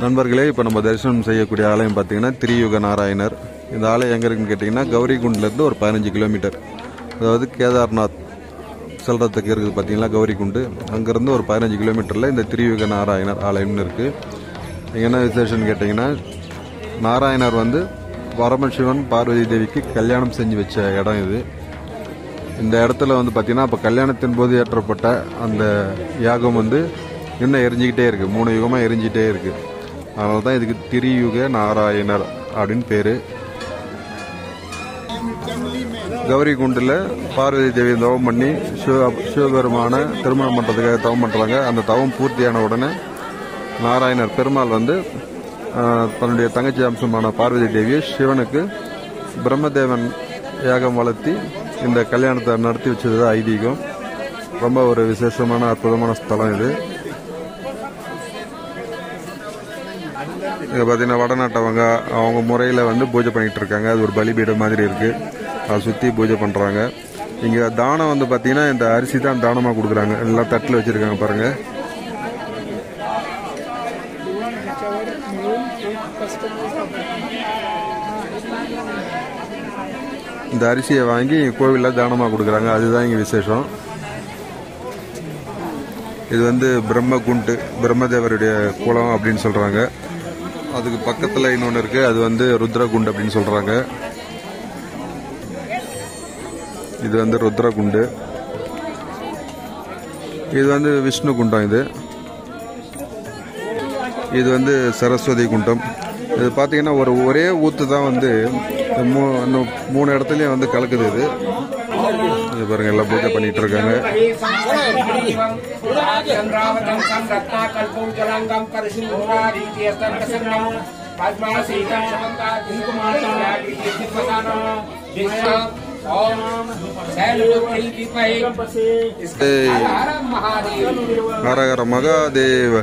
நண்பர்களே, இப்போ நம்ம தரிசனம் செய்யக்கூடிய ஆலயம் பார்த்தீங்கன்னா திரியுக நாராயணர். இந்த ஆலயம் எங்கே இருக்குன்னு கேட்டிங்கன்னா கௌரிகுண்டிலேருந்து ஒரு 15 கிலோமீட்டர், அதாவது கேதார்நாத் செல்றதுக்கு இருக்குது பார்த்தீங்களா கௌரிகுண்டு, அங்கேருந்து ஒரு 15 கிலோமீட்டரில் இந்த திரியுக நாராயணர் ஆலயம்னு இருக்குது. இங்கே என்ன விசேஷம்னு கேட்டிங்கன்னா, நாராயணர் வந்து பரமசிவன் பார்வதி தேவிக்கு கல்யாணம் செஞ்சு வச்ச இடம் இது. இந்த இடத்துல வந்து பார்த்திங்கன்னா இப்போ கல்யாணத்தின் போது ஏற்றப்பட்ட அந்த யாகம் வந்து இன்னும் எரிஞ்சிக்கிட்டே இருக்குது, 3 யுகமாக எரிஞ்சிக்கிட்டே இருக்குது. அதனால தான் இதுக்கு திரியுக நாராயணர் அப்படின்னு பேர். கௌரிகுண்டில் பார்வதி தேவி தவம் பண்ணி சிவபெருமான திருமணம் பண்ணுறதுக்காக தவம் பண்ணுறாங்க. அந்த தவம் பூர்த்தியான உடனே நாராயணர் பெருமாள் வந்து தன்னுடைய தங்கச்சி அம்சமான பார்வதி தேவியை சிவனுக்கு பிரம்மதேவன் யாகம் வளர்த்தி இந்த கல்யாணத்தை நடத்தி வச்சது ஐதீகம். ரொம்ப ஒரு விசேஷமான அற்புதமான ஸ்தலம் இது. இங்கே பார்த்தீங்கன்னா வடநாட்டவங்க அவங்க முறையில் வந்து பூஜை பண்ணிகிட்டு இருக்காங்க. அது ஒரு பலிபீடம் மாதிரி இருக்குது, அதை சுற்றி பூஜை பண்ணுறாங்க. இங்கே தானம் வந்து பார்த்தீங்கன்னா இந்த அரிசி தான் தானமாக கொடுக்குறாங்க. எல்லாம் தட்டில் வச்சுருக்காங்க பாருங்கள். இந்த அரிசியை வாங்கி கோவிலில் தானமாக கொடுக்குறாங்க. அதுதான் இங்கே விசேஷம். இது வந்து பிரம்மகுண்டு, பிரம்மதேவருடைய குளம் அப்படின்னு சொல்கிறாங்க. அதுக்கு பக்கத்தில் இன்னொன்று இருக்குது, அது வந்து ருத்ரகுண்டு அப்படின்னு சொல்கிறாங்க. இது வந்து ருத்ரகுண்டு, இது வந்து விஷ்ணு குண்டம். இது வந்து சரஸ்வதி குண்டம். இது பார்த்தீங்கன்னா ஒரே ஊற்று தான் வந்து 3 இடத்துலையும் வந்து கலக்குது. இது பாருங்க, எல்லாம் பூஜை பண்ணிட்டு இருக்காங்க. ஹரஹர மகாதேவ.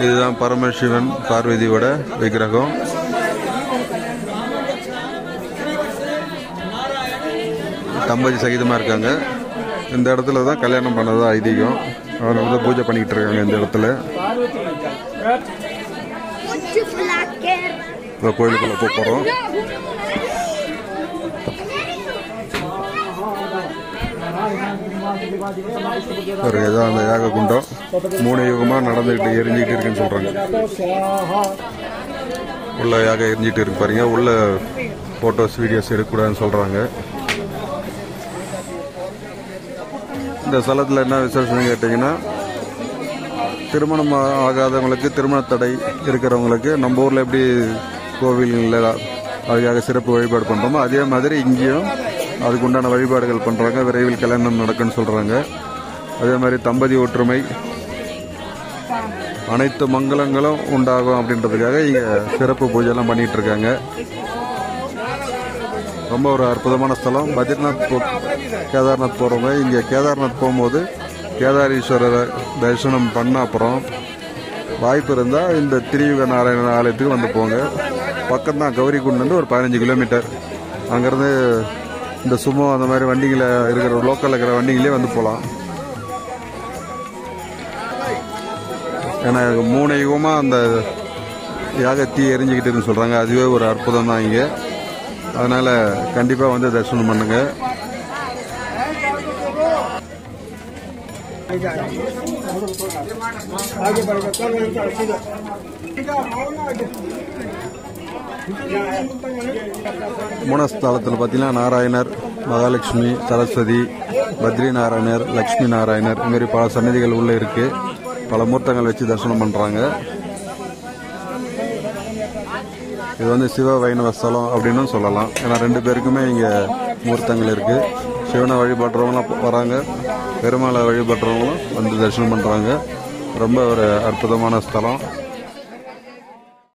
இதுதான் பரமசிவன் பார்வதியோட விக்கிரகம். தம்பதி சகிதமாக இருக்காங்க. இந்த இடத்துல தான் கல்யாணம் பண்ணதா ஐதீகம். அதனால தான் பூஜை பண்ணிக்கிட்டு இருக்காங்க இந்த இடத்துல. இப்போ கோயிலுக்குள்ள போகிறோம். இதுதான் அந்த யாக குண்டம். 3 யுகமாக நடந்துகிட்டு எரிஞ்சிக்கிட்டு இருக்குன்னு சொல்கிறாங்க. உள்ள யாக எரிஞ்சிட்டு இருக்கு பாருங்க. உள்ள ஃபோட்டோஸ் வீடியோஸ் எடுக்கக்கூடாதுன்னு சொல்கிறாங்க. இந்த ஸ்தலத்தில் என்ன விசேஷம்னு கேட்டிங்கன்னா, திருமணம் ஆகாதவங்களுக்கு, திருமண தடை இருக்கிறவங்களுக்கு நம்ம ஊரில் எப்படி கோவில்களில் அதுக்காக சிறப்பு வழிபாடு பண்ணுறோமோ அதே மாதிரி இங்கேயும் அதுக்கு உண்டான வழிபாடுகள் பண்ணுறாங்க. விரைவில் கல்யாணம் நடக்குன்னு சொல்கிறாங்க. அதே மாதிரி தம்பதி ஒற்றுமை, அனைத்து மங்களங்களும் உண்டாகும் அப்படின்றதுக்காக இங்கே சிறப்பு பூஜைலாம் பண்ணிகிட்டு இருக்காங்க. ரொம்ப ஒரு அற்புதமான ஸ்தலம். பத்ரிநாத் கேதார்நாத் போகிறவங்க இங்கே கேதார்நாத் போகும்போது கேதாரீஸ்வரரை தரிசனம் பண்ண அப்புறம் வாய்ப்பு இருந்தால் இந்த திரியுக நாராயணன் ஆலயத்துக்கு வந்து போங்க. பக்கம்தான், கௌரிகுண்ட்லேருந்து ஒரு 15 கிலோமீட்டர். அங்கேருந்து இந்த சுமோ அந்த மாதிரி வண்டிகளை இருக்கிற லோக்கலில் இருக்கிற வண்டிங்களே வந்து போகலாம். ஏன்னா 3 யுகமாக அந்த யாகத்தீ எரிஞ்சிக்கிட்டுன்னு சொல்கிறாங்க. அதுவே ஒரு அற்புதம் தான் இங்கே. அதனால் கண்டிப்பாக வந்து தரிசனம் பண்ணுங்க. மூணஸ்தலத்தில் பார்த்தீங்கன்னா நாராயணர், மகாலட்சுமி, சரஸ்வதி, பத்ரி நாராயணர், லக்ஷ்மி நாராயணர், இதுமாரி பல சன்னதிகள் உள்ளே இருக்குது. பல மூர்த்தங்கள் வச்சு தரிசனம் பண்ணுறாங்க. இது வந்து சிவ வைணவ ஸ்தலம் அப்படின்னு சொல்லலாம். ஏன்னா 2 பேருக்குமே இங்கே மூர்த்தங்கள் இருக்குது. சிவனை வழிபடுறவங்களும் வராங்க, பெருமாளை வழிபடுறவங்களும் வந்து தரிசனம் பண்ணுறாங்க. ரொம்ப ஒரு அற்புதமான ஸ்தலம்.